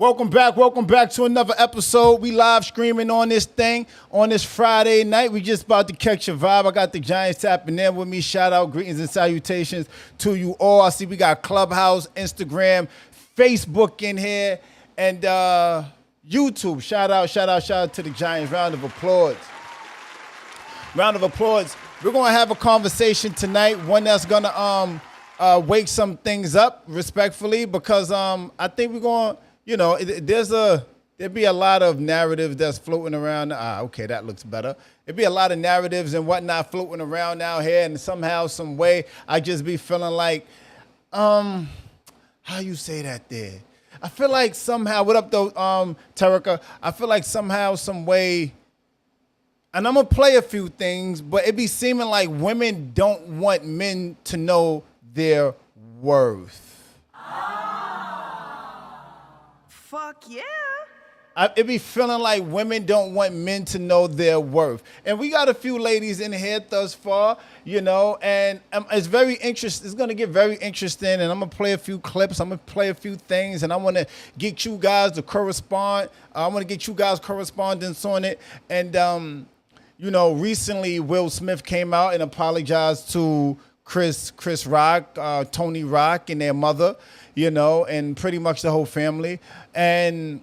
Welcome back to another episode. We live streaming on this thing on this Friday night. We just about to catch your vibe. I got the Giants tapping in with me. Shout out, greetings and salutations to you all. I see we got Clubhouse, Instagram, Facebook in here, and YouTube. Shout out to the Giants. Round of applause. We're gonna have a conversation tonight, one that's gonna wake some things up respectfully, because I think we're gonna. You know, there'd be a lot of narratives that's floating around. Okay, that looks better. It'd be a lot of narratives and whatnot floating around out here, and somehow, some way, I just be feeling like, how you say that there? I feel like somehow, what up though, Terica? I feel like somehow, some way, and I'm gonna play a few things, but it be seeming like women don't want men to know their worth. Fuck yeah. It be feeling like women don't want men to know their worth. And we got a few ladies in here thus far, you know, and it's very interesting. It's going to get very interesting, and I'm going to play a few clips. I'm going to play a few things, and I want to get you guys to correspond. I want to get you guys correspondence on it. And, you know, recently Will Smith came out and apologized to Chris Rock, Tony Rock, and their mother, you know, and pretty much the whole family. And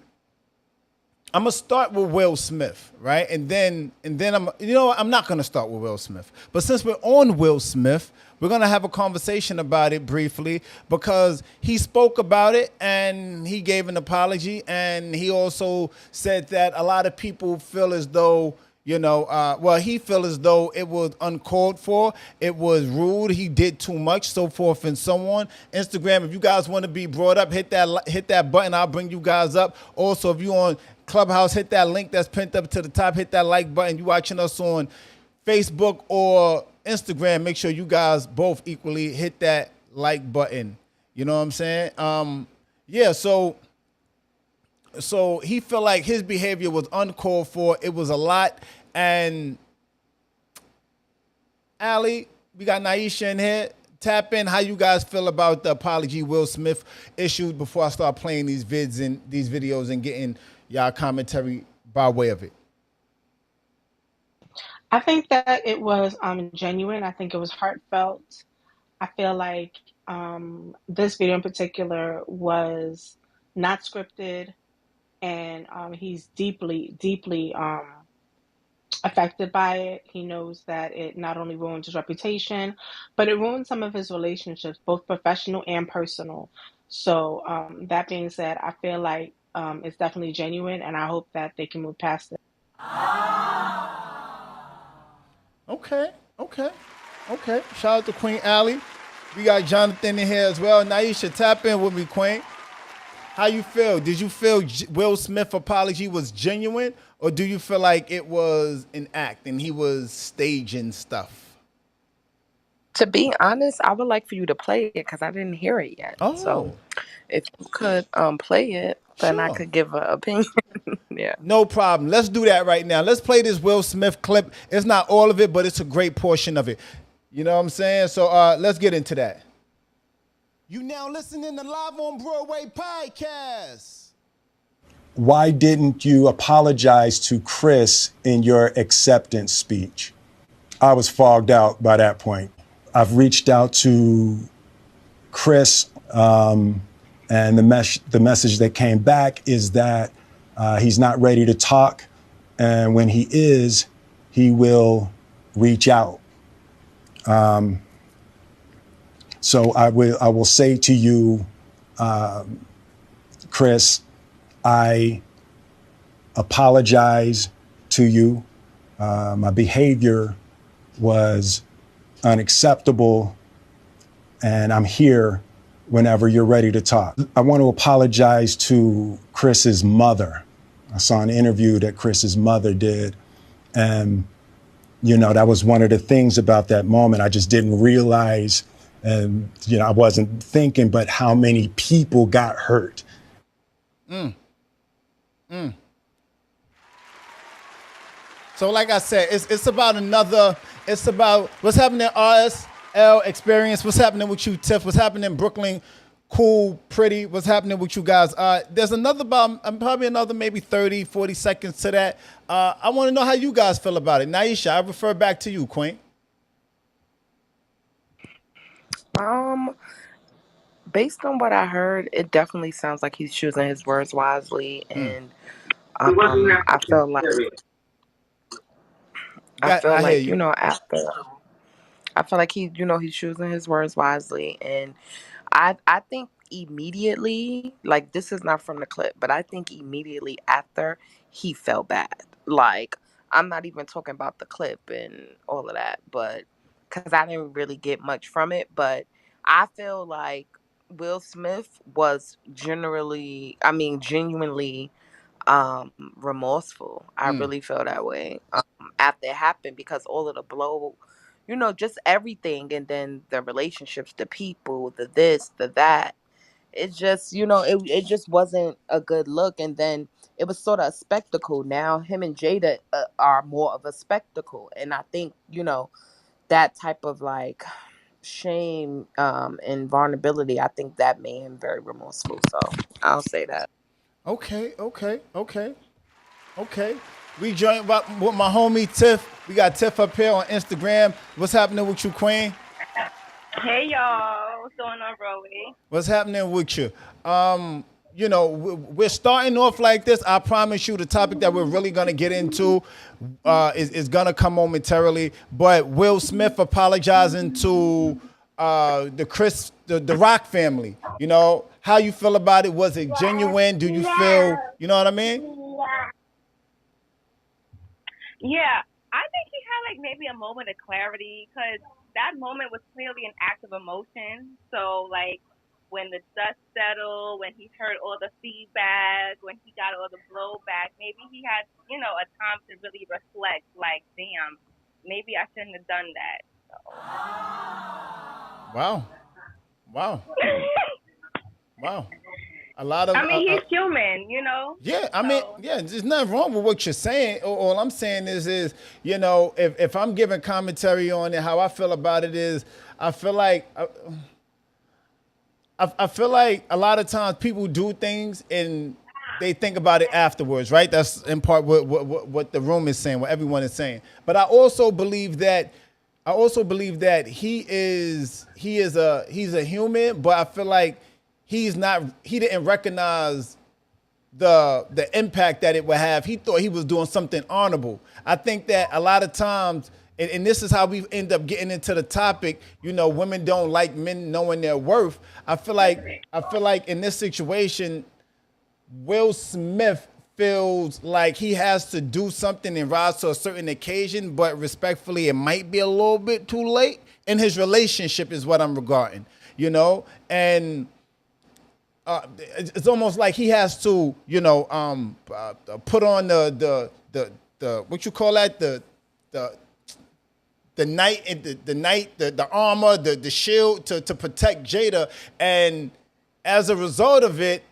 I'm gonna start with Will Smith, right? And then I'm not gonna start with Will Smith. But since we're on Will Smith, we're gonna have a conversation about it briefly, because he spoke about it and he gave an apology, and he also said that a lot of people feel as though, you know, he feels as though it was uncalled for, it was rude, he did too much, so forth and so on. Instagram, if you guys want to be brought up, hit that button. I'll bring you guys up. Also, if you on Clubhouse, hit that link that's pinned up to the top. Hit that like button. You watching us on Facebook or Instagram, make sure you guys both equally hit that like button. You know what I'm saying? So he felt like his behavior was uncalled for. It was a lot. And Ali, we got Naisha in here. Tap in how you guys feel about the apology Will Smith issued before I start playing these videos and getting y'all commentary by way of it. I think that it was genuine. I think it was heartfelt. I feel like this video in particular was not scripted. And he's deeply affected by it. He knows that it not only ruined his reputation, but it ruined some of his relationships, both professional and personal. So that being said, I feel like it's definitely genuine, and I hope that they can move past it. Okay. Shout out to Queen Ali. We got Jonathan in here as well. Naisha, tap in with me, Queen. How you feel? Did you feel Will Smith's apology was genuine, or do you feel like it was an act and he was staging stuff? To be honest, I would like for you to play it because I didn't hear it yet. Oh. So if you could play it, then I could give an opinion. Yeah. No problem. Let's do that right now. Let's play this Will Smith clip. It's not all of it, but it's a great portion of it. You know what I'm saying? So let's get into that. You now listening to Live on Broadway podcast. Why didn't you apologize to Chris in your acceptance speech? I was fogged out by that point. I've reached out to Chris, and the message that came back is that he's not ready to talk, and when he is, he will reach out. So I will say to you, Chris, I apologize to you. My behavior was unacceptable, and I'm here whenever you're ready to talk. I want to apologize to Chris's mother. I saw an interview that Chris's mother did, and you know, that was one of the things about that moment. I just didn't realize, and you know, I wasn't thinking, but how many people got hurt. So like I said, it's about what's happening in RSL experience, what's happening with you, Tiff, what's happening in Brooklyn Cool, pretty. What's happening with you guys? There's another about probably another maybe 30, 40 seconds to that. I want to know how you guys feel about it. Naisha, I refer back to you, Queen. Um, Based on what I heard, it definitely sounds like he's choosing his words wisely, and I feel like I hear you. after I feel like he's choosing his words wisely, and I think immediately, like, this is not from the clip, but I think immediately after he felt bad. Like, I'm not even talking about the clip and all of that, but because I didn't really get much from it, but I feel like Will Smith was genuinely remorseful. I really feel that way after it happened, because all of the blow, just everything, and then the relationships, the people, the this, the that. It just, it just wasn't a good look. And then it was sort of a spectacle. Now him and Jada are more of a spectacle, and I think that type of like shame and vulnerability, I think that made him very remorseful. So I'll say that. Okay. We joined with my homie Tiff. We got Tiff up here on Instagram. What's happening with you, Queen? Hey y'all, what's going on, Rowie? What's happening with you? We're starting off like this. I promise you, the topic that we're really gonna get into is gonna come momentarily. But Will Smith apologizing to the Rock family. How you feel about it? Was it genuine? Do you feel? You know what I mean? Yeah, I think he had like maybe a moment of clarity, because that moment was clearly an act of emotion. So like when the dust settled, when he heard all the feedback, when he got all the blowback, maybe he had, a time to really reflect, like, damn, maybe I shouldn't have done that. So. Wow. A lot of. I mean, he's human, Yeah, I mean, there's nothing wrong with what you're saying. All I'm saying is, if I'm giving commentary on it, how I feel about it is, I feel like I feel like a lot of times people do things and they think about it afterwards, right? That's in part what the room is saying, what everyone is saying. But I also believe that he's a human, but I feel like he didn't recognize the impact that it would have. He thought he was doing something honorable. I think that a lot of times, and this is how we end up getting into the topic, women don't like men knowing their worth. I feel like in this situation, Will Smith feels like he has to do something and rise to a certain occasion, but respectfully, it might be a little bit too late in his relationship is what I'm regarding, and it's almost like he has to, put on the what you call that, the armor, the shield to protect Jada, and as a result of it,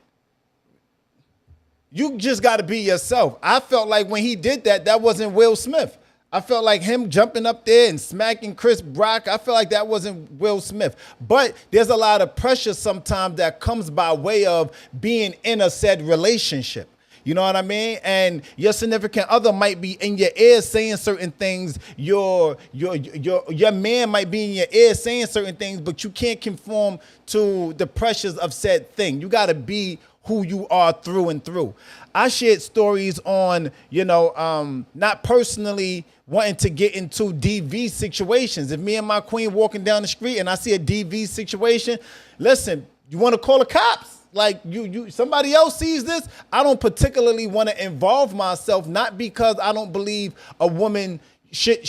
you just got to be yourself. I felt like when he did that, that wasn't Will Smith. I felt like him jumping up there and smacking Chris Rock. I feel like that wasn't Will Smith. But there's a lot of pressure sometimes that comes by way of being in a said relationship. You know what I mean? And your significant other might be in your ear saying certain things. Your man might be in your ear saying certain things, but you can't conform to the pressures of said thing. You got to be who you are through and through. I shared stories on, not personally wanting to get into DV situations. If me and my queen walking down the street and I see a DV situation, listen, you want to call the cops? Like somebody else sees this. I don't particularly want to involve myself, not because I don't believe a woman should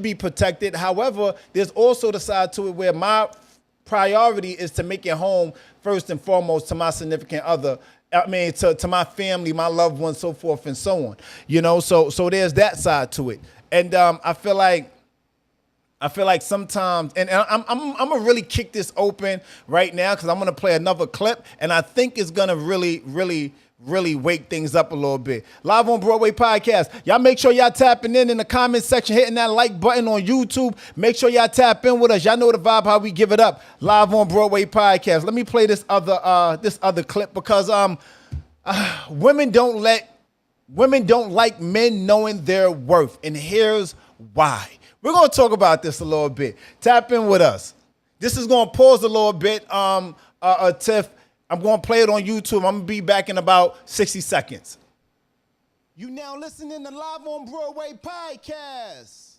be protected. However, there's also the side to it where my priority is to make it home first and foremost to my significant other. I mean, to my family, my loved ones, so forth and so on. So there's that side to it, and I feel like sometimes, and I'm gonna really kick this open right now because I'm gonna play another clip, and I think it's gonna really really wake things up a little bit. Live on Broadway podcast. Y'all make sure y'all tapping in the comment section, hitting that like button on YouTube. Make sure y'all tap in with us. Y'all know the vibe, how we give it up. Live on Broadway podcast. Let me play this other clip because women don't like men knowing their worth, and here's why. We're gonna talk about this a little bit. Tap in with us. This is gonna pause a little bit. Tiff, I'm gonna play it on YouTube. I'm gonna be back in about 60 seconds. You now listening to Live on Broadway podcast.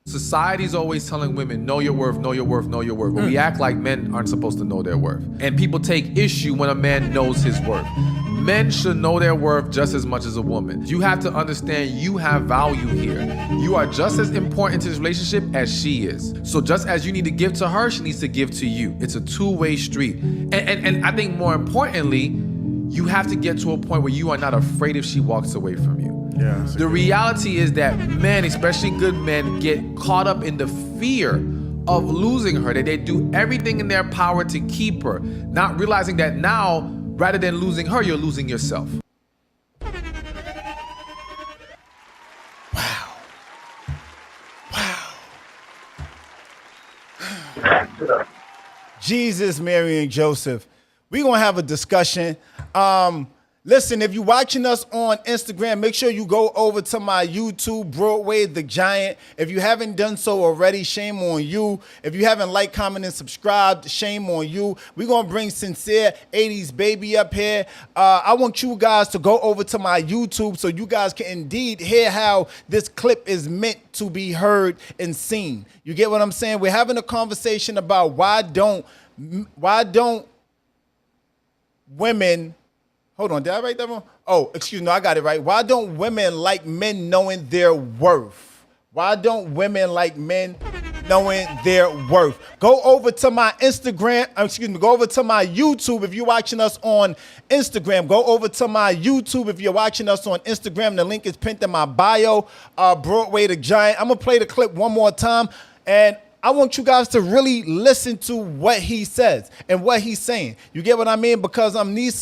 Society's always telling women, know your worth, know your worth, know your worth. But we act like men aren't supposed to know their worth. And people take issue when a man knows his worth. Men should know their worth just as much as a woman. You have to understand you have value here. You are just as important to this relationship as she is. So just as you need to give to her, she needs to give to you. It's a two-way street. And I think more importantly, you have to get to a point where you are not afraid if she walks away from you. Yeah, the reality is that men, especially good men, get caught up in the fear of losing her, that they do everything in their power to keep her, not realizing that now, rather than losing her, you're losing yourself. Jesus, Mary, and Joseph. We're going to have a discussion. Listen, if you're watching us on Instagram, make sure you go over to my YouTube, Broadway the Giant. If you haven't done so already, shame on you. If you haven't liked, commented, and subscribed, shame on you. We're going to bring Sincere 80s Baby up here. I want you guys to go over to my YouTube so you guys can indeed hear how this clip is meant to be heard and seen. You get what I'm saying? We're having a conversation about why don't women... Hold on, did I write that wrong? Oh, excuse me, I got it right. Why don't women like men knowing their worth? Why don't women like men knowing their worth? Go over to my Instagram, go over to my YouTube if you're watching us on Instagram. Go over to my YouTube if you're watching us on Instagram. The link is pinned in my bio, Broadway the Giant. I'm going to play the clip one more time, and I want you guys to really listen to what he says and what he's saying. You get what I mean? Because there's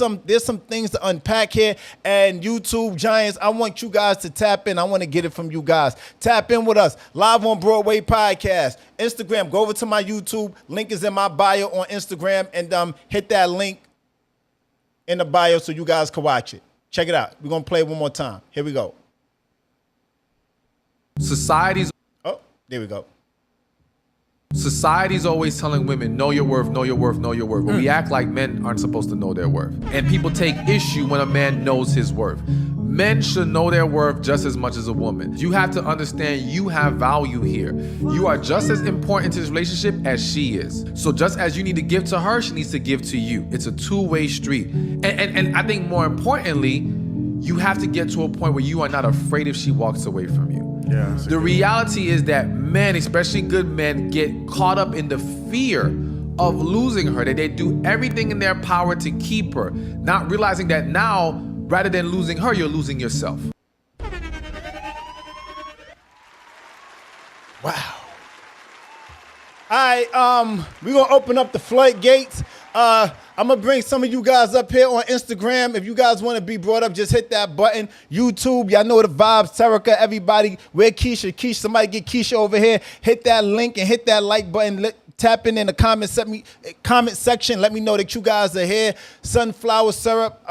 some things to unpack here. And YouTube Giants, I want you guys to tap in. I want to get it from you guys. Tap in with us. Live on Broadway podcast. Instagram, go over to my YouTube. Link is in my bio on Instagram. And hit that link in the bio so you guys can watch it. Check it out. We're going to play it one more time. Here we go. Oh, there we go. Society's always telling women, know your worth, know your worth, know your worth. But we act like men aren't supposed to know their worth. And people take issue when a man knows his worth. Men should know their worth just as much as a woman. You have to understand you have value here. You are just as important to this relationship as she is. So just as you need to give to her, she needs to give to you. It's a two-way street. And I think more importantly, you have to get to a point where you are not afraid if she walks away from you. Yeah, the reality is that men, especially good men, get caught up in the fear of losing her, that they do everything in their power to keep her, not realizing that now, rather than losing her, you're losing yourself. Wow. All right, we're going to open up the floodgates. I'm going to bring some of you guys up here on Instagram. If you guys want to be brought up, just hit that button. YouTube, y'all know the vibes. Terica, everybody. Where Keisha? Keisha, somebody get Keisha over here. Hit that link and hit that like button. Tap in the comment section. Let me know that you guys are here. Sunflower syrup.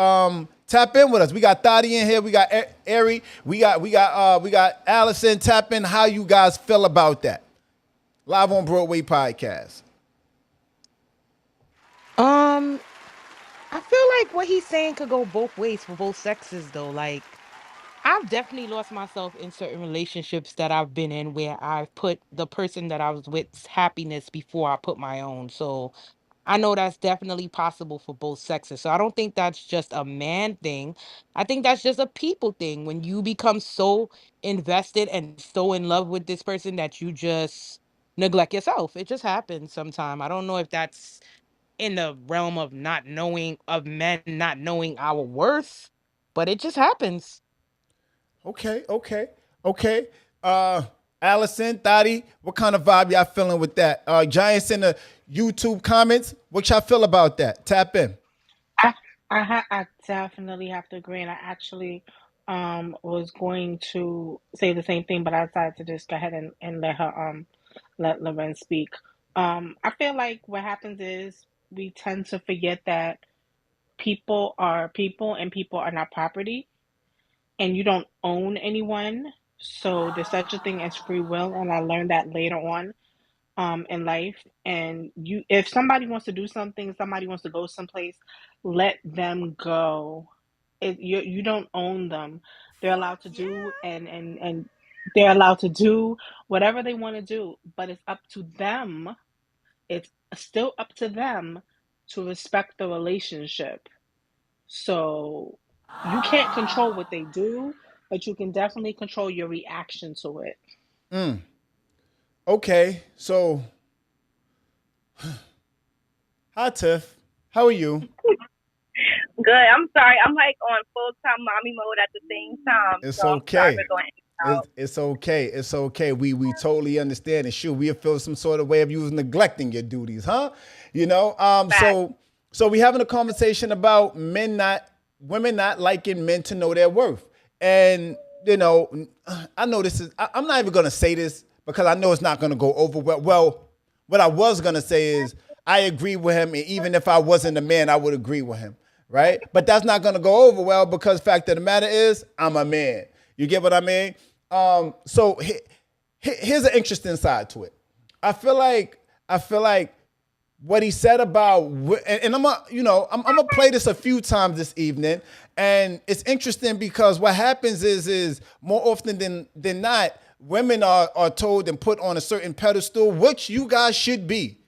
Tap in with us. We got Thotty in here. We got Ari. We got Allison. Tap in. How you guys feel about that? Live on Broadway podcast. I feel like what he's saying could go both ways for both sexes though. Like, I've definitely lost myself in certain relationships that I've been in where I've put the person that I was with's happiness before I put my own. So I know that's definitely possible for both sexes. So I don't think that's just a man thing. I think that's just a people thing. When you become so invested and so in love with this person that you just neglect yourself. It just happens sometime. I don't know if that's in the realm of men not knowing our worth, but it just happens. Okay. Allison, Thotty, what kind of vibe y'all feeling with that? Giants in the YouTube comments, what y'all feel about that? Tap in. I I definitely have to agree, and I actually was going to say the same thing, but I decided to just go ahead and let her let Loren speak. I feel like what happens is we tend to forget that people are people and people are not property, and you don't own anyone. So there's such a thing as free will, and I learned that later on in life. And you, if somebody wants to do something, somebody wants to go someplace, let them go. You don't own them. They're allowed to do and they're allowed to do whatever they want to do, but it's up to them. It's still up to them to respect the relationship. So you can't control what they do, but you can definitely control your reaction to it. Okay, so hi Tiff, how are you? Good. I'm sorry. I'm like on full time mommy mode at the same time, It's so I'm sorry okay. for going in and out. It's okay. It's okay. We totally understand. And sure, we feel some sort of way of you neglecting your duties, huh? You know. Back. So we having a conversation about women not liking men to know their worth, and you know, I know this is. I'm not even gonna say this because I know it's not gonna go over well. Well, what I was gonna say is I agree with him, and even if I wasn't a man, I would agree with him, right? But that's not gonna go over well because fact of the matter is I'm a man. You get what I mean? So here's an interesting side to it. I feel like what he said about and I'm gonna play this a few times this evening, and it's interesting because what happens is more often than not, women are told and put on a certain pedestal, which you guys should be,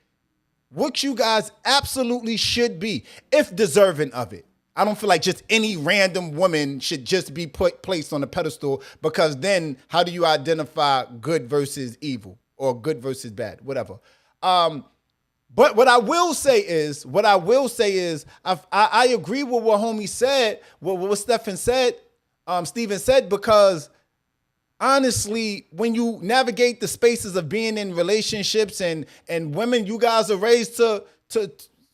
which you guys absolutely should be, if deserving of it. I don't feel like just any random woman should just be placed on a pedestal, because then how do you identify good versus evil or good versus bad, whatever. But what I will say is, I agree with what homie said, what Steven said, because honestly, when you navigate the spaces of being in relationships and women, you guys are raised to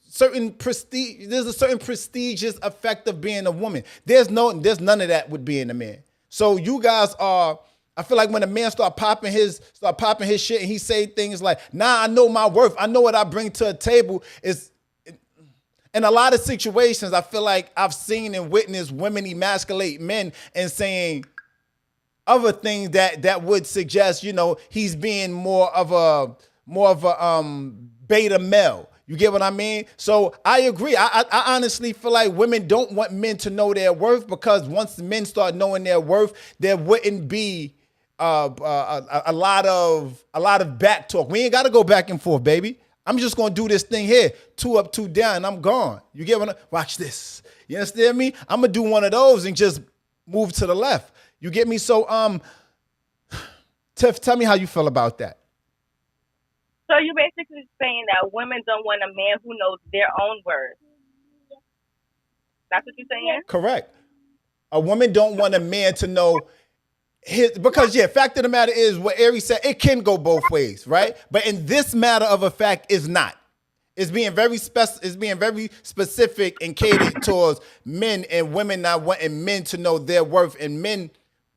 certain prestige. There's a certain prestigious effect of being a woman. There's none of that with being a man. So you guys are. I feel like when a man start popping his shit and he say things like, "Nah, I know my worth. I know what I bring to a table." Is in a lot of situations, I feel like I've seen and witnessed women emasculate men and saying other things that would suggest, he's being more of a beta male. You get what I mean? So I agree. I honestly feel like women don't want men to know their worth, because once men start knowing their worth, there wouldn't be a lot of back talk. We ain't got to go back and forth, baby. I'm just gonna do this thing here, 2 up, 2 down, and I'm gone. You get what watch this. You understand me? I'm gonna do one of those and just move to the left. You get me? So Tiff, tell me how you feel about that. So you're basically saying that women don't want a man who knows their own worth. That's what you're saying? Correct. A woman don't want a man to know because fact of the matter is what Ari said, it can go both ways, right? But in this matter of a fact, is not. It's being very specific and catered towards men and women not wanting men to know their worth. And men,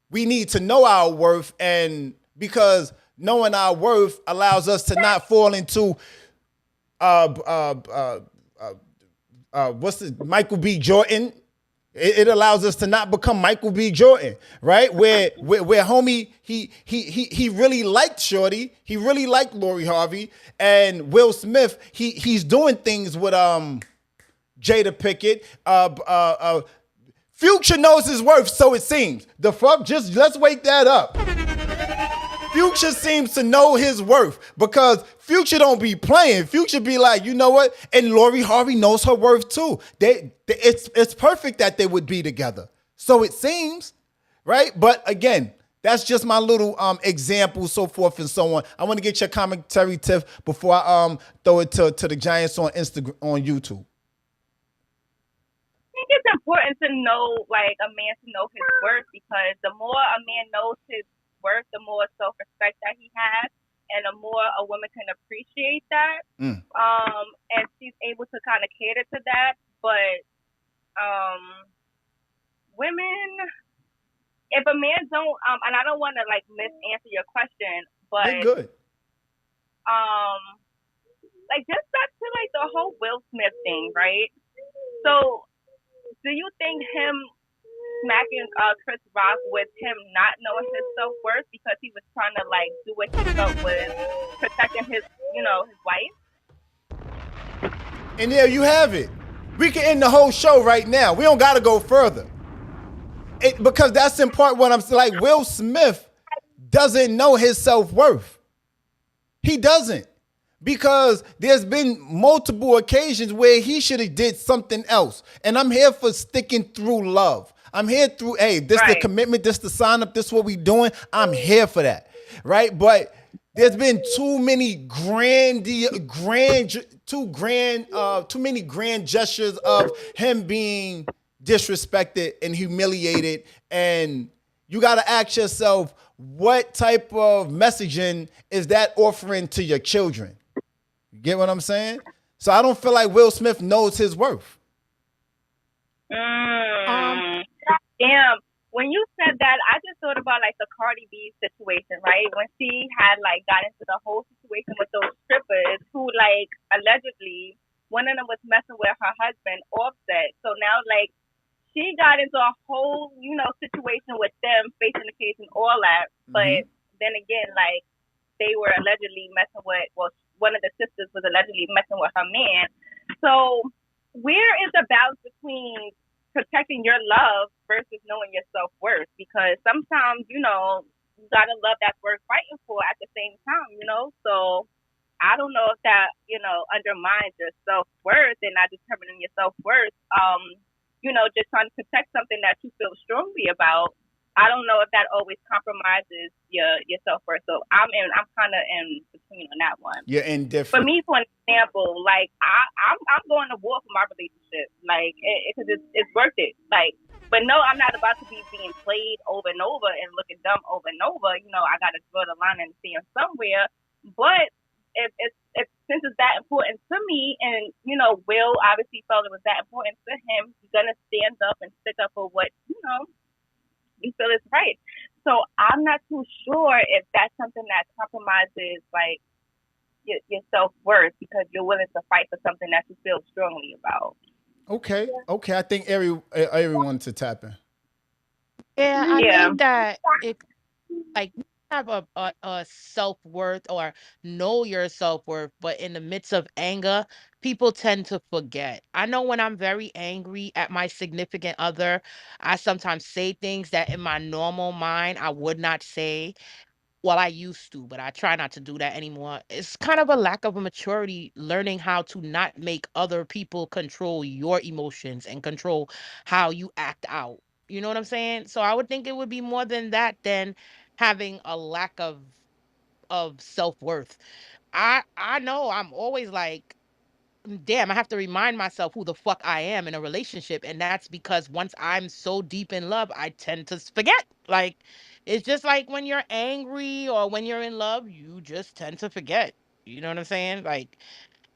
we need to know our worth, and because knowing our worth allows us to not fall into what's the Michael B. Jordan. It allows us to not become Michael B. Jordan, right? Where homie, he really liked Shorty, he really liked Lori Harvey, and Will Smith, he's doing things with Jada Pickett. Future knows his worth, so it seems. The fuck, just let's wake that up. Future seems to know his worth, because Future don't be playing. Future be like, you know what? And Lori Harvey knows her worth too. It's perfect that they would be together. So it seems, right? But again, that's just my little example, so forth and so on. I want to get your commentary, Tiff, before I throw it to the Giants on Instagram, on YouTube. I think it's important to know, like, a man to know his worth, because the more a man knows his worth, the more self-respect that he has, and the more a woman can appreciate that. And she's able to kind of cater to that. But women, if a man don't, and I don't want to like misanswer your question, You're but good. like just back to like the whole Will Smith thing, right? So, do you think him smacking Chris Rock with him not knowing his self worth because he was trying to like do what he felt was protecting his, his wife? And there you have it. We can end the whole show right now. We don't got to go further. Because that's in part what I'm like. Will Smith doesn't know his self-worth. He doesn't. Because there's been multiple occasions where he should have did something else. And I'm here for sticking through love. I'm here through, hey, this the commitment, this the sign up, this what we doing. I'm here for that. Right? But there's been too many too many grand gestures of him being disrespected and humiliated. And you got to ask yourself, what type of messaging is that offering to your children? You get what I'm saying? So I don't feel like Will Smith knows his worth. Damn. When you said that, I just thought about like the Cardi B situation, right? When she had like got into the whole situation with those strippers who like allegedly one of them was messing with her husband Offset. So now like she got into a whole, situation with them, facing the case and all that. But then again, like they were allegedly messing with, well, one of the sisters was allegedly messing with her man. So where is the balance between protecting your love versus knowing your self-worth? Because sometimes, you gotta love that's worth fighting for at the same time, So I don't know if that, undermines your self-worth and not determining your self-worth. Just trying to protect something that you feel strongly about. I don't know if that always compromises your self-worth. So I'm kind of in between on that one. You're indifferent. For me, for an example, like I'm going to war for my relationship, like because it's worth it. Like, but no, I'm not about to be being played over and over and looking dumb over and over. I got to draw the line and see him somewhere. But if since it's that important to me, and Will obviously felt it was that important to him, he's gonna stand up and stick up for what you feel is right. So I'm not too sure if that's something that compromises like your self-worth because you're willing to fight for something that you feel strongly about. Okay. I think everyone to tap in. Yeah, I think that it like you have a self-worth or know your self-worth, but in the midst of anger, people tend to forget. I know when I'm very angry at my significant other, I sometimes say things that in my normal mind I would not say. Well, I used to, but I try not to do that anymore. It's kind of a lack of a maturity, learning how to not make other people control your emotions and control how you act out. You know what I'm saying? So I would think it would be more than that than having a lack of self-worth. I know I'm always like, damn, I have to remind myself who the fuck I am in a relationship. And that's because once I'm so deep in love, I tend to forget. Like, it's just like when you're angry or when you're in love, you just tend to forget. You know what I'm saying? Like,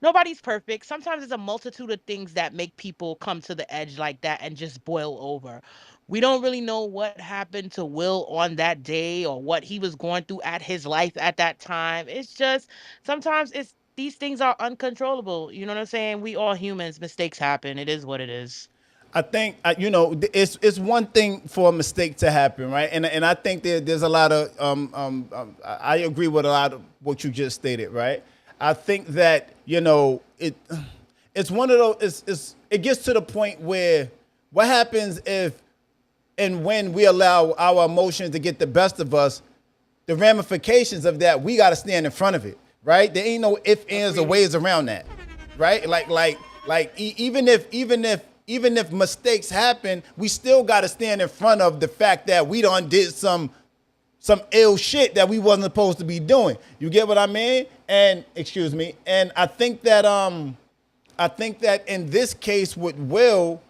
nobody's perfect. Sometimes it's a multitude of things that make people come to the edge like that and just boil over. We don't really know what happened to Will on that day or what he was going through at his life at that time. It's just sometimes it's these things are uncontrollable. You know what I'm saying? We all humans, mistakes happen. It is what it is. I think it's one thing for a mistake to happen, right? And I think there's a lot of I agree with a lot of what you just stated, right? I think that it's one of those. It gets to the point where what happens if and when we allow our emotions to get the best of us, the ramifications of that, we got to stand in front of it, right? There ain't no ifs, ands, or ways around that, right? Even if mistakes happen, we still got to stand in front of the fact that we done did some ill shit that we wasn't supposed to be doing. You get what I mean? And excuse me. And I think that in this case with Will,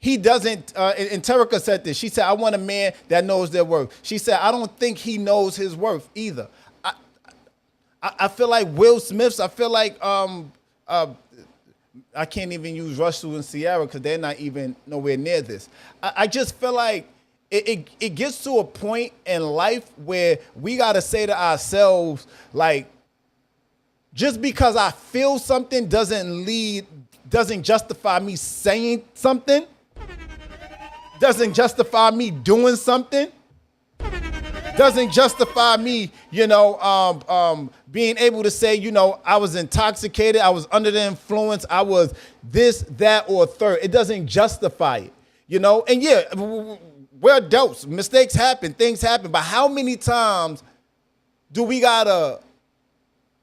he doesn't, and Terica said this. She said, I want a man that knows their worth. She said, I don't think he knows his worth either. I feel like Will Smith's, I feel like I can't even use Russell and Sierra because they're not even nowhere near this. I just feel like it gets to a point in life where we got to say to ourselves, like, just because I feel something doesn't justify me saying something, doesn't justify me doing something, doesn't justify me, being able to say, I was intoxicated, I was under the influence, I was this, that, or third. It doesn't justify it, And yeah, we're adults. Mistakes happen, things happen. But how many times do we gotta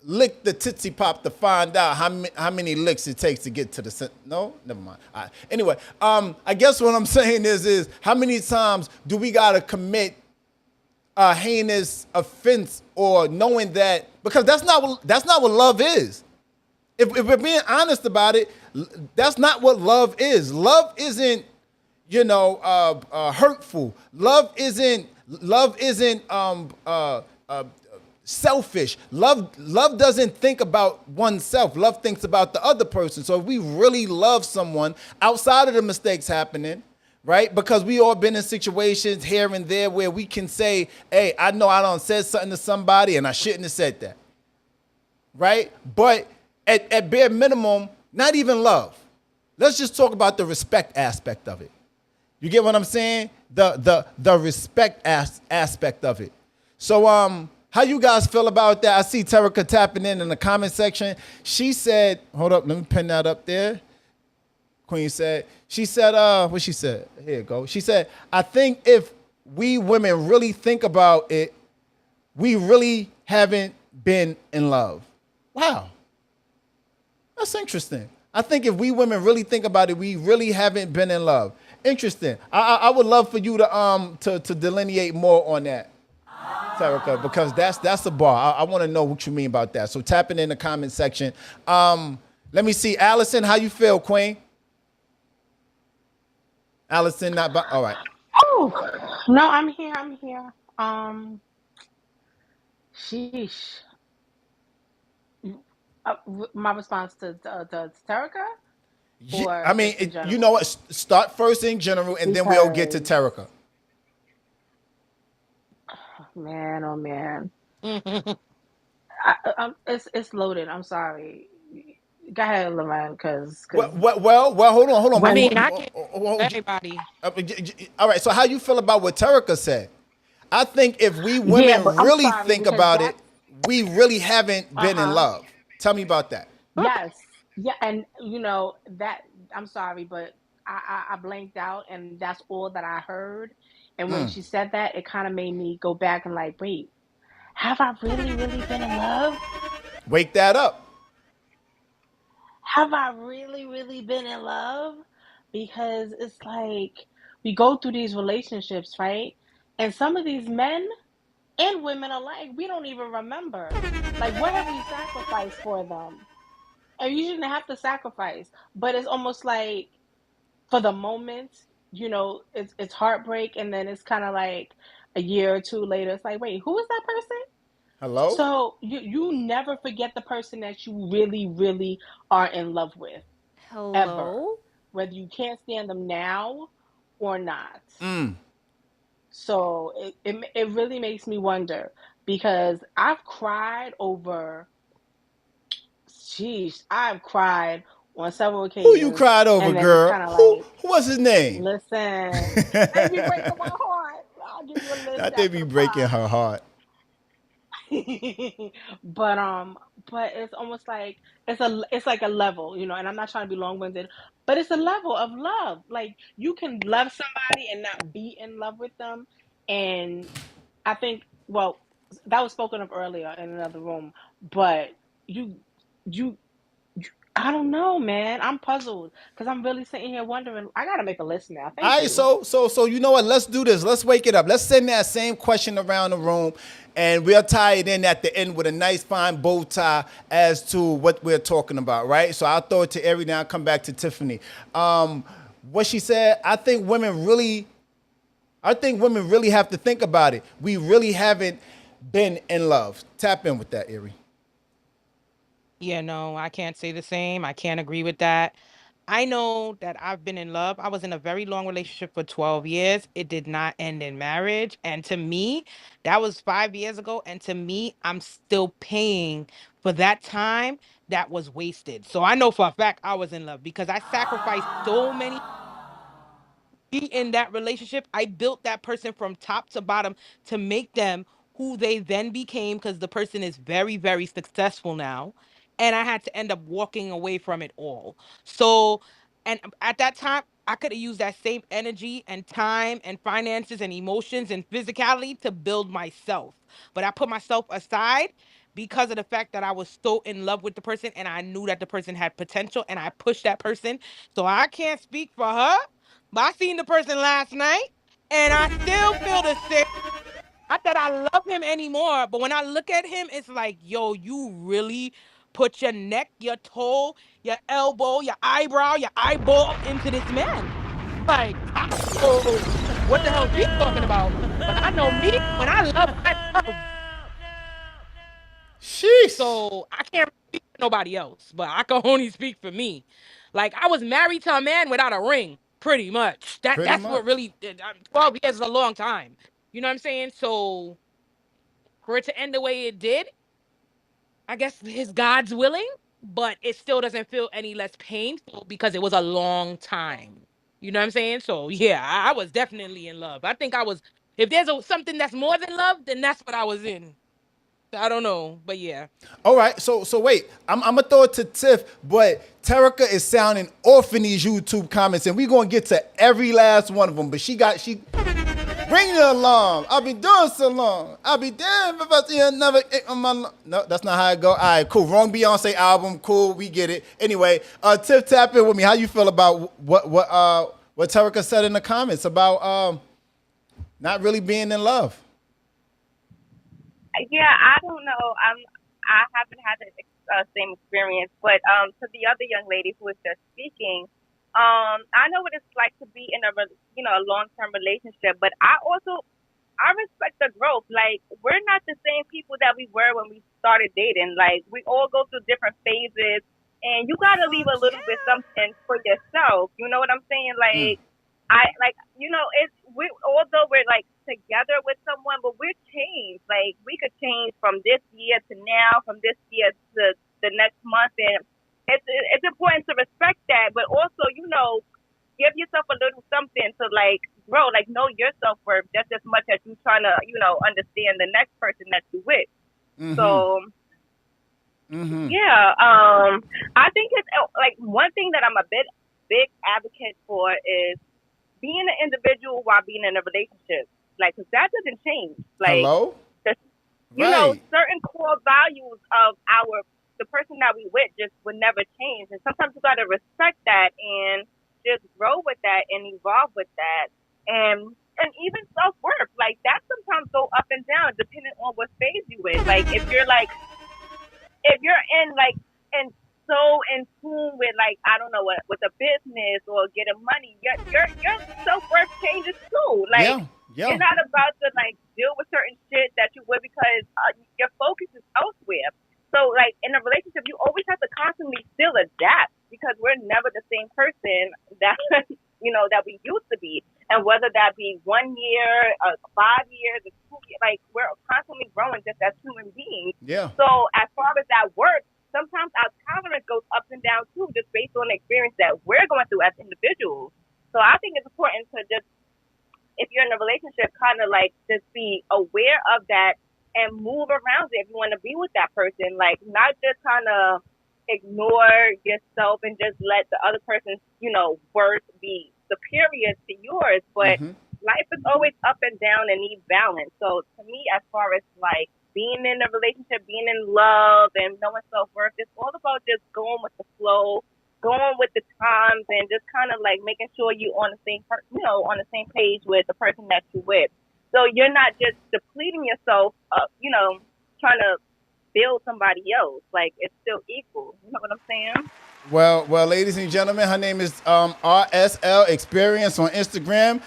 lick the Tootsie Pop to find out how many licks it takes to get to the no? Never mind. All right. Anyway, I guess what I'm saying is how many times do we gotta commit a heinous offense or knowing that, because that's not what love is. If we're being honest about it, that's not what love is. Love isn't, hurtful. Love isn't selfish. Love doesn't think about oneself. Love thinks about the other person. So if we really love someone outside of the mistakes happening, right? Because we all been in situations here and there where we can say, hey, I know I done said something to somebody and I shouldn't have said that. Right? But at bare minimum, not even love. Let's just talk about the respect aspect of it. You get what I'm saying? The respect aspect of it. So how you guys feel about that? I see Terica tapping in the comment section. She said, hold up, let me pin that up there. Queen said, what she said? Here you go. She said, I think if we women really think about it, we really haven't been in love. Wow. That's interesting. I think if we women really think about it, we really haven't been in love. Interesting. I would love for you to delineate more on that, Terica, because that's a bar. I want to know what you mean about that. So tap it in the comment section. Let me see. Allison, how you feel, Queen? Allison, not by. All right. Oh no, I'm here. Sheesh. My response to Terica, I or mean, just in you general? know what? Start first in general, and then we'll get to Because Terica. man, oh man, Mhm. it's loaded. I'm sorry. Go ahead, Lorraine, because Well, hold on. I when mean, I can everybody. All right. So how you feel about what Terica said? I think if we yeah, but women I'm really sorry think because about that it, we really haven't been in uh-huh. love. Tell me about that. Yes. Yeah, and that I'm sorry, but I blanked out and that's all that I heard. And when she said that, it kind of made me go back and like, wait, have I really, really been in love? Wake that up. Have I really, really been in love? Because it's like we go through these relationships, right? And some of these men and women alike, we don't even remember. Like, what have we sacrificed for them? And you shouldn't have to sacrifice, but it's almost like for the moment, it's heartbreak, and then it's kind of like a year or two later, it's like, wait, who is that person? Hello? So you never forget the person that you really, really are in love with, ever, Hello? whether you can't stand them now or not. So it really makes me wonder because I've cried over, sheesh, I've cried on several Who you occasions, cried over, and then it's girl? kind of Who like, what's his name? listen, they be breaking my heart. I'll give you a list That they after be the breaking pod. her heart. but but it's almost like it's like a level, and I'm not trying to be long-winded, but it's a level of love. Like you can love somebody and not be in love with them. And I think, well, that was spoken of earlier in another room, but you you I don't know, man. I'm puzzled because I'm really sitting here wondering. I gotta make a list now. All Thank right, you. so you know what? Let's do this. Let's wake it up. Let's send that same question around the room, and we'll tie it in at the end with a nice fine bow tie as to what we're talking about, right? So I'll throw it to Ari now. I'll come back to Tiffany. What she said, I think women really have to think about it. We really haven't been in love. Tap in with that, Ari. Yeah, no, I can't say the same. I can't agree with that. I know that I've been in love. I was in a very long relationship for 12 years. It did not end in marriage. And to me, that was 5 years ago. And to me, I'm still paying for that time that was wasted. So I know for a fact I was in love because I sacrificed so many be in that relationship. I built that person from top to bottom to make them who they then became because the person is very, very successful now. And I had to end up walking away from it all. So, and at that time, I could have used that same energy and time and finances and emotions and physicality to build myself. But I put myself aside because of the fact that I was so in love with the person and I knew that the person had potential and I pushed that person. So I can't speak for her, but I seen the person last night and I still feel the same. Not that I love him anymore, but when I look at him, it's like, yo, you really put your neck, your toe, your elbow, your eyebrow, your eyeball into this man. Like, I don't know what the hell she's talking about. But I know me, when I love. Sheesh. So I can't speak for nobody else, but I can only speak for me. Like I was married to a man without a ring, pretty much. Pretty That's what much. really 12 years is a long time. You know what I'm saying? So for it to end the way it did, I guess his God's willing, but it still doesn't feel any less painful because it was a long time. You know what I'm saying? So yeah, I was definitely in love. I think I was. If there's something that's more than love, then that's what I was in. I don't know, but yeah. All right, so wait, I'm gonna throw it to Tiff, but Terica is sounding off in these YouTube comments, and we gonna get to every last one of them. But she bring the alarm. I've been doing so long. I'll be damned if I see another. No, that's not how it go. All right, cool. Wrong Beyonce album. Cool, we get it. Anyway, Tiff, tap in with me. How you feel about what Terica said in the comments about not really being in love? Yeah, I don't know. I haven't had the same experience, but to the other young lady who was just speaking, I know what it's like to be in a long term relationship, but I respect the growth. Like we're not the same people that we were when we started dating. Like we all go through different phases, and you gotta leave Fuck a little bit yeah. something for yourself. You know what I'm saying? Like I like it's we although we're like together with someone, but we're changed. Like we could change from this year to now, from this year to the next month, and it's important to respect that, but also give yourself a little something to like grow, like know your self worth just as much as you trying to understand the next person that you with. So yeah, I think it's like one thing that I'm a big advocate for is being an individual while being in a relationship. Like, 'cause that doesn't change. Like, Hello? the, Right. certain core values of the person that we with just would never change. And sometimes you gotta respect that and just grow with that and evolve with that. And even self worth, like that sometimes go up and down depending on what phase you in. Like if you're in like and so in tune with like I don't know what with a business or getting money, your self worth changes too. Like Yeah. you're Yeah. not about to like deal with certain shit that you would because your focus is elsewhere. So like in a relationship, you always have to constantly still adapt because we're never the same person that that we used to be. And whether that be 1 year, 5 years, or 2 years, like we're constantly growing just as human beings. Yeah. So as far as that works, sometimes our tolerance goes up and down too, just based on the experience that we're going through as individuals. So I think it's important to just, if you're in a relationship, kind of like just be aware of that and move around it if you want to be with that person. Like not just kind of ignore yourself and just let the other person's, worth be superior to yours. But life is always up and down and needs balance. So to me, as far as like being in a relationship, being in love and knowing self worth, it's all about just going with the flow, going with the times, and just kind of like making sure you on the same on the same page with the person that you're with. So you're not just depleting yourself, trying to build somebody else. Like it's still equal. You know what I'm saying? Well, ladies and gentlemen, her name is RSL Experience on Instagram.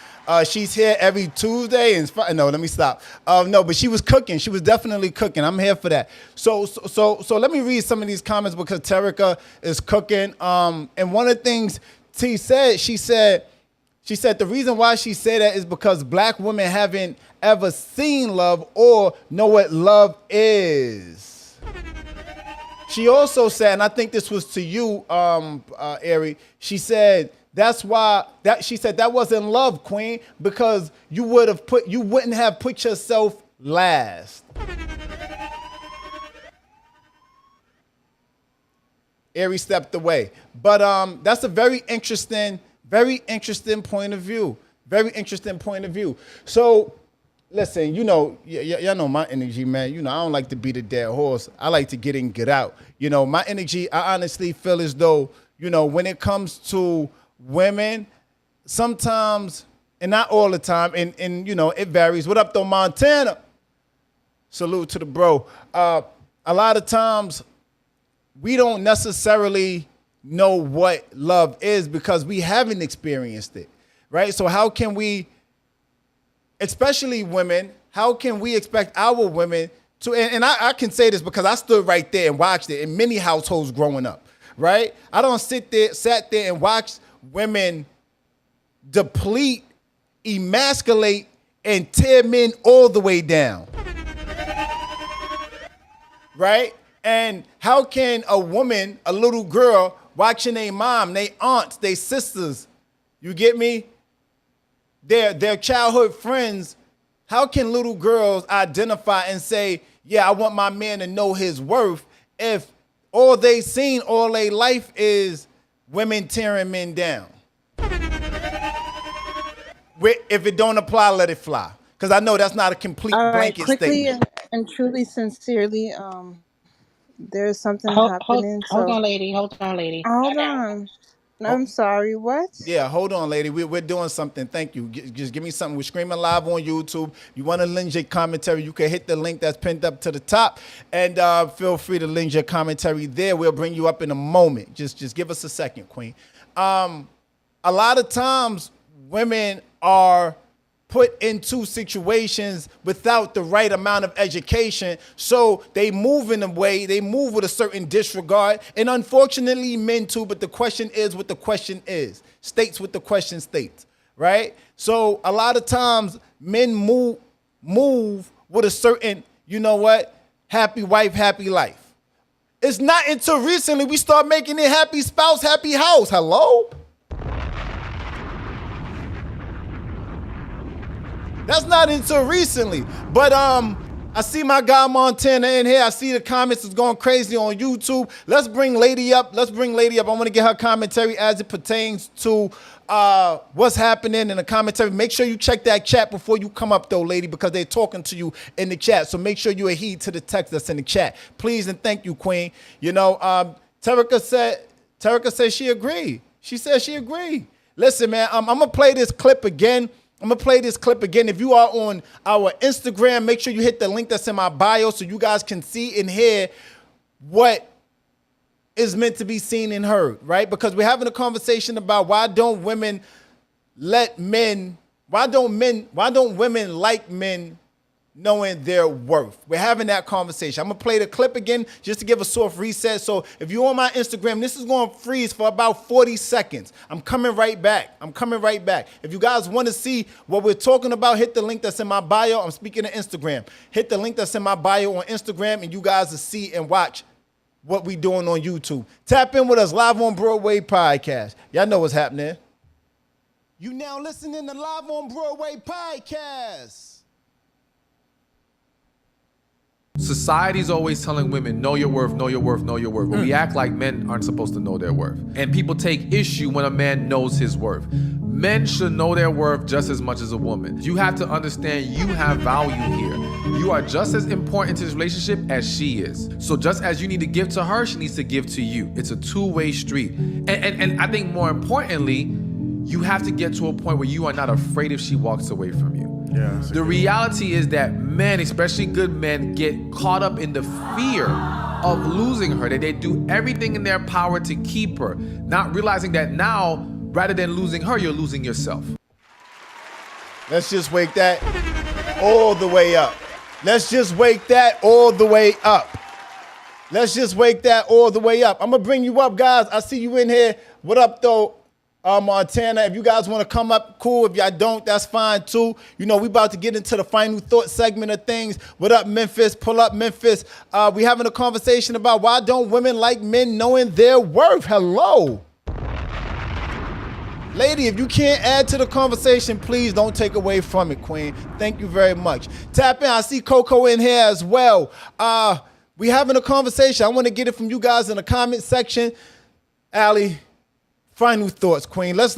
She's here every Tuesday and no, let me stop. No, but she was cooking. She was definitely cooking. I'm here for that. So let me read some of these comments because Terica is cooking. And one of the things T said, she said the reason why she said that is because black women haven't ever seen love or know what love is. She also said, and I think this was to you, Ari. She said that's why she said that wasn't love, Queen, because you wouldn't have put yourself last. Ari stepped away, but that's a very interesting point of view. Very interesting point of view. So. Listen, y'all know my energy, man. I don't like to beat a dead horse. I like to get in, get out. My energy, I honestly feel as though, when it comes to women, sometimes, and not all the time, and it varies. What up, though, Montana? Salute to the bro. A lot of times, we don't necessarily know what love is because we haven't experienced it, right? So how can we... especially women, how can we expect our women to, and I can say this because I stood right there and watched it in many households growing up, right? I don't sat there and watch women deplete, emasculate, and tear men all the way down, right? And how can a woman, a little girl, watching their mom, their aunts, their sisters, you get me? Their childhood friends, how can little girls identify and say, yeah, I want my man to know his worth if all they seen all their life is women tearing men down? If it don't apply, let it fly. Because I know that's not a complete blanket quickly statement. and truly, sincerely, there's something Hold, happening. hold So on, lady. Hold on, lady. hold on. I'm sorry. What? Yeah, hold on, lady. We're doing something. Thank you. Just give me something. We're screaming live on YouTube. You want to lend your commentary, you can hit the link that's pinned up to the top. And feel free to lend your commentary there. We'll bring you up in a moment. Just give us a second, Queen. A lot of times, women are put into situations without the right amount of education. So they move in a way, they move with a certain disregard. And unfortunately, men too, but the question is what the question is. States what the question states, right? So a lot of times men move with a certain, happy wife, happy life. It's not until recently we start making it happy spouse, happy house. Hello? That's not until recently. But I see my guy Montana in here. I see the comments is going crazy on YouTube. Let's bring Lady up. I want to get her commentary as it pertains to what's happening in the commentary. Make sure you check that chat before you come up, though, lady, because they're talking to you in the chat. So make sure you adhere to the text that's in the chat. Please and thank you, Queen. Terica said she agreed. She said she agreed. Listen, man, I'm going to play this clip again. If you are on our Instagram, make sure you hit the link that's in my bio so you guys can see and hear what is meant to be seen and heard, right? Because we're having a conversation about why don't women like men knowing their worth. We're having that conversation. I'm going to play the clip again just to give a soft reset. So if you're on my Instagram, this is going to freeze for about 40 seconds. I'm coming right back. If you guys want to see what we're talking about, hit the link that's in my bio. I'm speaking of Instagram. Hit the link that's in my bio on Instagram, and you guys will see and watch what we doing on YouTube. Tap in with us live on Broadway podcast. Y'all know what's happening. You now listening to Live on Broadway podcast. Society's always telling women, know your worth, know your worth, know your worth. But we act like men aren't supposed to know their worth. And people take issue when a man knows his worth. Men should know their worth just as much as a woman. You have to understand you have value here. You are just as important to this relationship as she is. So just as you need to give to her, she needs to give to you. It's a two-way street. And I think more importantly, you have to get to a point where you are not afraid if she walks away from you. Yeah, the reality is that men, especially good men, get caught up in the fear of losing her, that they do everything in their power to keep her, not realizing that now, rather than losing her, you're losing yourself. Let's just wake that all the way up. Let's just wake that all the way up. Let's just wake that all the way up. I'm going to bring you up, guys. I see you in here. What up, though, Montana? If you guys want to come up, cool. If y'all don't, that's fine, too. You know, we about to get into the final thought segment of things. What up, Memphis? Pull up, Memphis. We having a conversation about why don't women like men knowing their worth? Hello. Lady, if you can't add to the conversation, please don't take away from it, Queen. Thank you very much. Tap in. I see Coco in here as well. We having a conversation. I want to get it from you guys in the comment section. Allie, final thoughts, Queen. Let's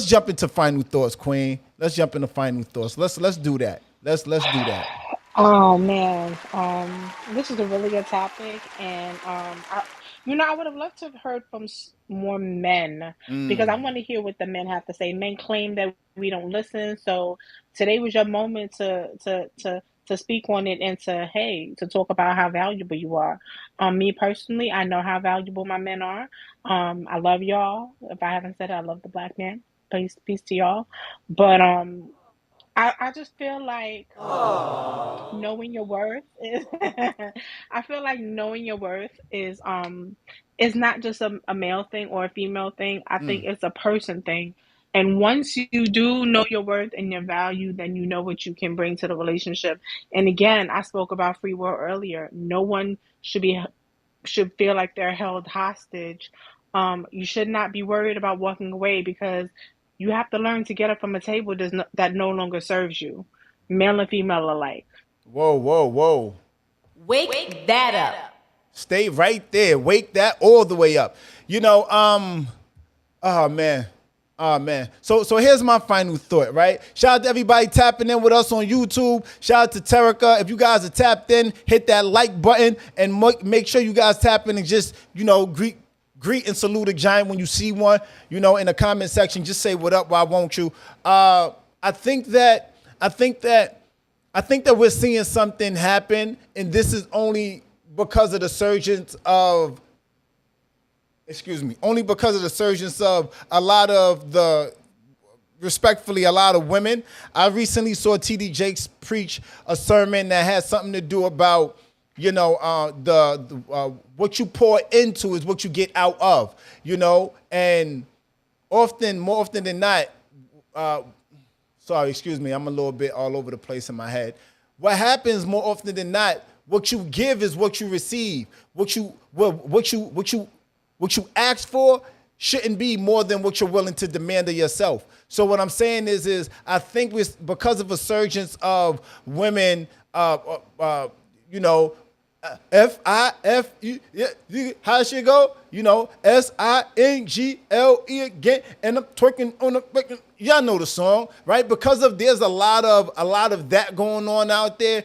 jump into final thoughts, Queen. Let's jump into final thoughts. Let's do that. Let's do that. Oh man, this is a really good topic, and I would have loved to have heard from more men because I want to hear what the men have to say. Men claim that we don't listen, so today was your moment to speak on it and to talk about how valuable you are. Me personally, I know how valuable my men are. I love y'all. If I haven't said it, I love the black man. Peace to y'all. But I just feel like knowing your worth is I feel like knowing your worth is not just a male thing or a female thing. I think it's a person thing. And once you do know your worth and your value, then you know what you can bring to the relationship. And again, I spoke about free will earlier. No one should feel like they're held hostage. You should not be worried about walking away because you have to learn to get up from a table that no longer serves you, male and female alike. Whoa. Wake that up. Stay right there. Wake that all the way up. You know, oh man. So here's my final thought, right? Shout out to everybody tapping in with us on YouTube. Shout out to Terica. If you guys are tapped in, hit that like button and make sure you guys tap in and just, greet and salute a giant when you see one, in the comment section. Just say what up, why won't you? I think that we're seeing something happen, and this is only because of the surgence of a lot of women. I recently saw T.D. Jakes preach a sermon that had something to do about, what you pour into is what you get out of, and more often than not, sorry, excuse me, I'm a little bit all over the place in my head. What happens more often than not, what you give is what you receive. What you ask for shouldn't be more than what you're willing to demand of yourself. So what I'm saying is I think because of a surgence of women, F-I-F-U, how should it go? S-I-N-G-L-E again, and I'm twerking on the, y'all know the song, right? There's a lot of that going on out there.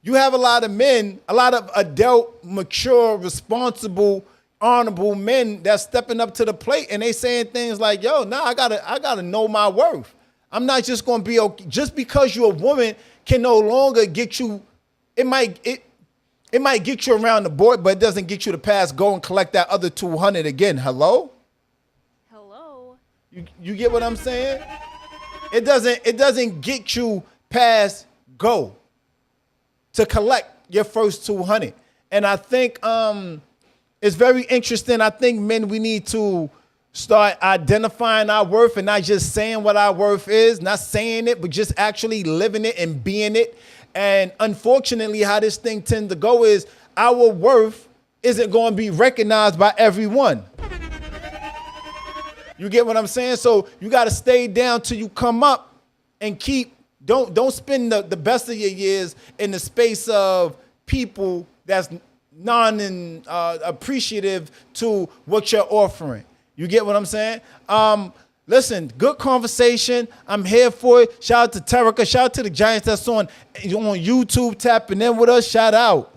You have a lot of men, a lot of adult, mature, responsible, honorable men that's stepping up to the plate, and they saying things like, yo, I gotta know my worth. I'm not just gonna be okay. Just because you're a woman can no longer get you, it might get you around the board, but it doesn't get you to pass go and collect that other 200 again. Hello? You get what I'm saying? It doesn't get you past go to collect your first 200. And I think it's very interesting. I think men, we need to start identifying our worth and not just saying what our worth is, not saying it, but just actually living it and being it. And unfortunately, how this thing tends to go is our worth isn't going to be recognized by everyone. You get what I'm saying? So you got to stay down till you come up and don't spend the best of your years in the space of people that's appreciative to what you're offering. You get what I'm saying? Listen, good conversation. I'm here for it. Shout out to Terica. Shout out to the Giants that's on YouTube tapping in with us. Shout out.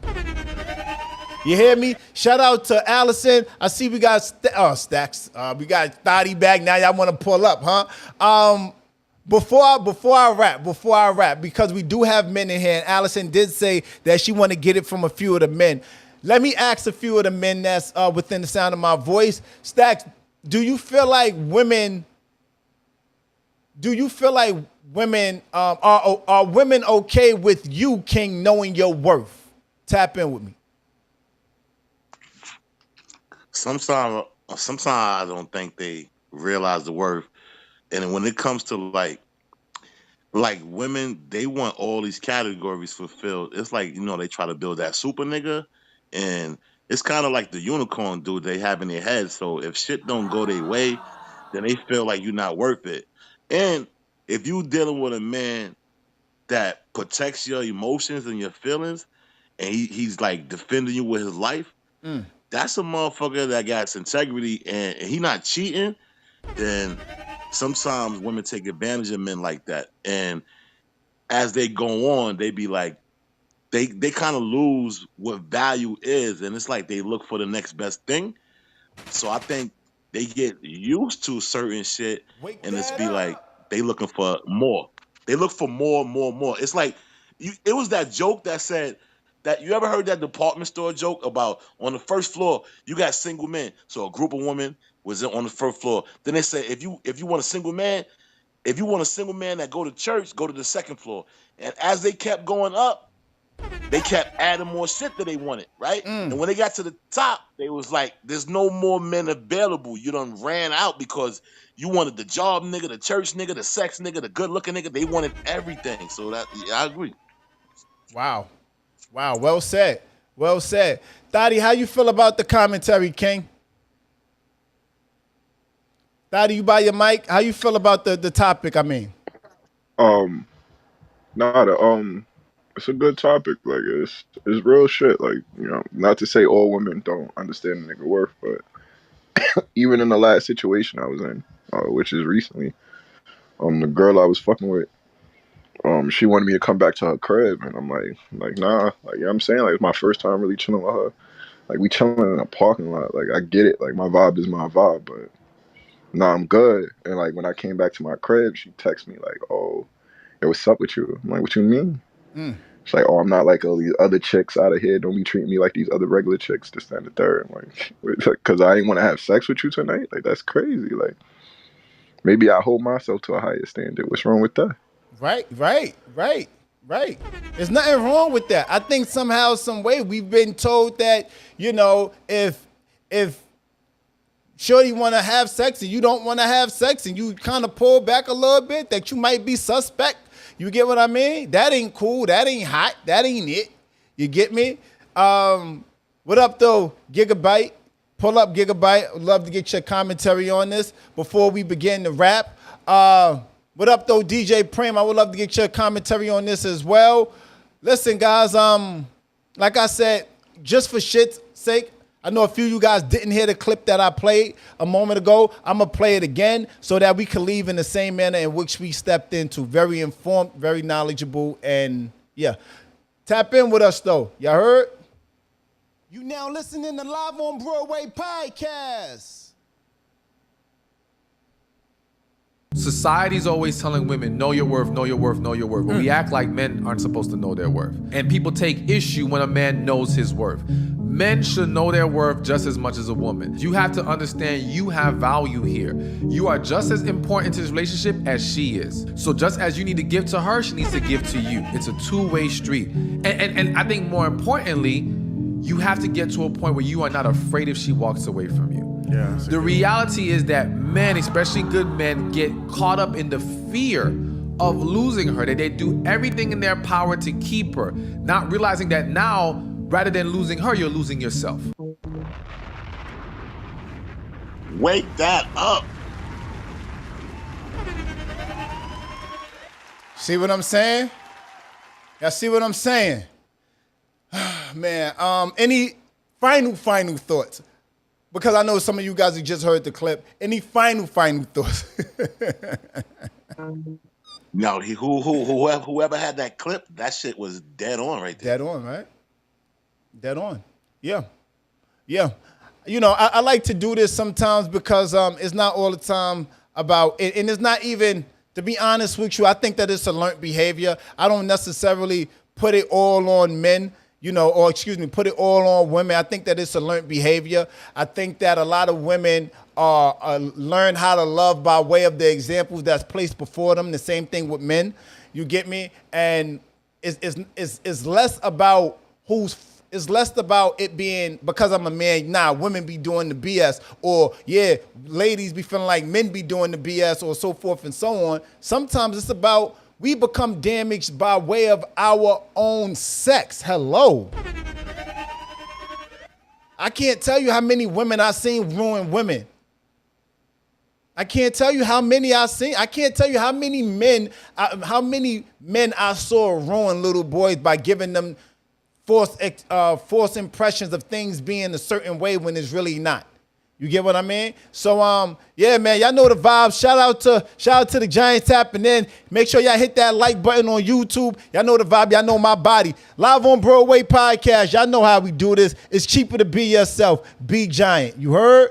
You hear me? Shout out to Allison. I see we got Stacks. We got Thotty back. Now y'all want to pull up, huh? Before I rap, because we do have men in here, and Allison did say that she want to get it from a few of the men. let me ask a few of the men that's within the sound of my voice. Stacks, do you feel like women? Do you feel like women are women okay with you, King, knowing your worth? Tap in with me. Sometimes I don't think they realize the worth. And when it comes to like women, they want all these categories fulfilled. It's like, they try to build that super nigga, and it's kind of like the unicorn dude they have in their head. So if shit don't go their way, then they feel like you're not worth it. And if you dealing with a man that protects your emotions and your feelings, and he's like defending you with his life, that's a motherfucker that got integrity, and he not cheating, then sometimes women take advantage of men like that. And as they go on, they be like, they kind of lose what value is, and it's like they look for the next best thing. So I think they get used to certain shit, Wake and it's that be like up. they looking for more. They look for more, more, more. It's like it was that joke that said that you ever heard that department store joke about on the first floor you got single men. So a group of women was on the first floor. Then they said if you want a single man, if you want a single man that go to church, go to the second floor. And as they kept going up, they kept adding more shit that they wanted, right? And when they got to the top, they was like, there's no more men available. You done ran out because you wanted the job nigga, the church nigga, the sex nigga, the good looking nigga. They wanted everything. So I agree. Wow. Wow. Well said. Well said. Thotty, how you feel about the commentary, King? Thotty, you by your mic? How you feel about the topic, I mean? Um, nah, it's a good topic. Like, it's real shit. Like, not to say all women don't understand the nigga worth, but even in the last situation I was in, which is recently, the girl I was fucking with, she wanted me to come back to her crib, and I'm like, nah, like, you know what I'm saying, like, it's my first time really chilling with her. Like, we chilling in a parking lot. Like, I get it. Like, my vibe is my vibe, but nah, I'm good. And like, when I came back to my crib, she texted me like, oh, hey, what's up with you? I'm like, what you mean? She's like, oh, I'm not like all these other chicks out of here. Don't be treating me like these other regular chicks. This, that, and the third. I'm like, because I ain't want to have sex with you tonight? Like, that's crazy. Like, maybe I hold myself to a higher standard. What's wrong with that? Right. There's nothing wrong with that. I think somehow, some way, we've been told that, if Shorty want to have sex and you don't want to have sex and you kind of pull back a little bit, that you might be suspect. You get what I mean? That ain't cool. That ain't hot. That ain't it. You get me? What up, though, Gigabyte? Pull up, Gigabyte. I'd love to get your commentary on this before we begin to rap. What up, though, DJ Prim? I would love to get your commentary on this as well. Listen, guys, like I said, just for shit's sake, I know a few of you guys didn't hear the clip that I played a moment ago. I'm going to play it again so that we can leave in the same manner in which we stepped into. Very informed, very knowledgeable, and yeah. Tap in with us, though. Y'all heard? You now listening to Live on Broadway podcast. Society's always telling women, know your worth, know your worth, know your worth. But we act like men aren't supposed to know their worth. And people take issue when a man knows his worth. Men should know their worth just as much as a woman. You have to understand you have value here. You are just as important to this relationship as she is. So just as you need to give to her, she needs to give to you. It's a two-way street. And I think more importantly, you have to get to a point where you are not afraid if she walks away from you. Yeah, the reality is that men, especially good men, get caught up in the fear of losing her, that they do everything in their power to keep her, not realizing that now, rather than losing her, you're losing yourself. Wake that up. See what I'm saying? Y'all see what I'm saying? Man, any final thoughts? Because I know some of you guys who just heard the clip. Any final thoughts? No, whoever had that clip, that shit was dead on right there. Dead on, right? Dead on. Yeah. I like to do this sometimes because it's not all the time about it, and it's not even, to be honest with you, I think that it's a learned behavior. I don't necessarily put it all on men. or excuse me, put it all on women. I think that it's a learned behavior. I think that a lot of women learn how to love by way of the examples that's placed before them. The same thing with men. You get me? And it's less about it's less about it being because I'm a man. Nah, women be doing the BS, or yeah, ladies be feeling like men be doing the BS, or so forth and so on. Sometimes it's about we become damaged by way of our own sex. Hello. I can't tell you how many women I've seen ruin women. I can't tell you how many I've seen. I can't tell you how many men I saw ruin little boys by giving them false impressions of things being a certain way when it's really not. You get what I mean? So yeah, man, y'all know the vibes. Shout out to the Giants tapping in. Make sure y'all hit that like button on YouTube. Y'all know the vibe. Y'all know my body. Live on Broadway podcast. Y'all know how we do this. It's cheaper to be yourself. Be Giant. You heard?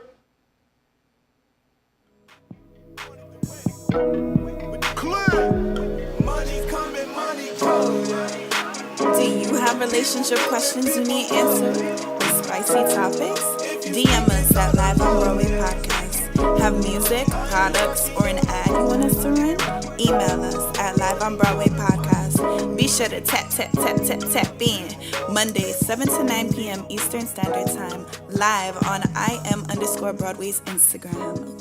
Do you have relationship questions you need answered? Spicy topics? DM us at Live on Broadway Podcast. Have music, products, or an ad you want us to run? Email us at Live on Broadway Podcast. Be sure to tap in. Mondays, 7 to 9 p.m. Eastern Standard Time. Live on IM_Broadway's Instagram.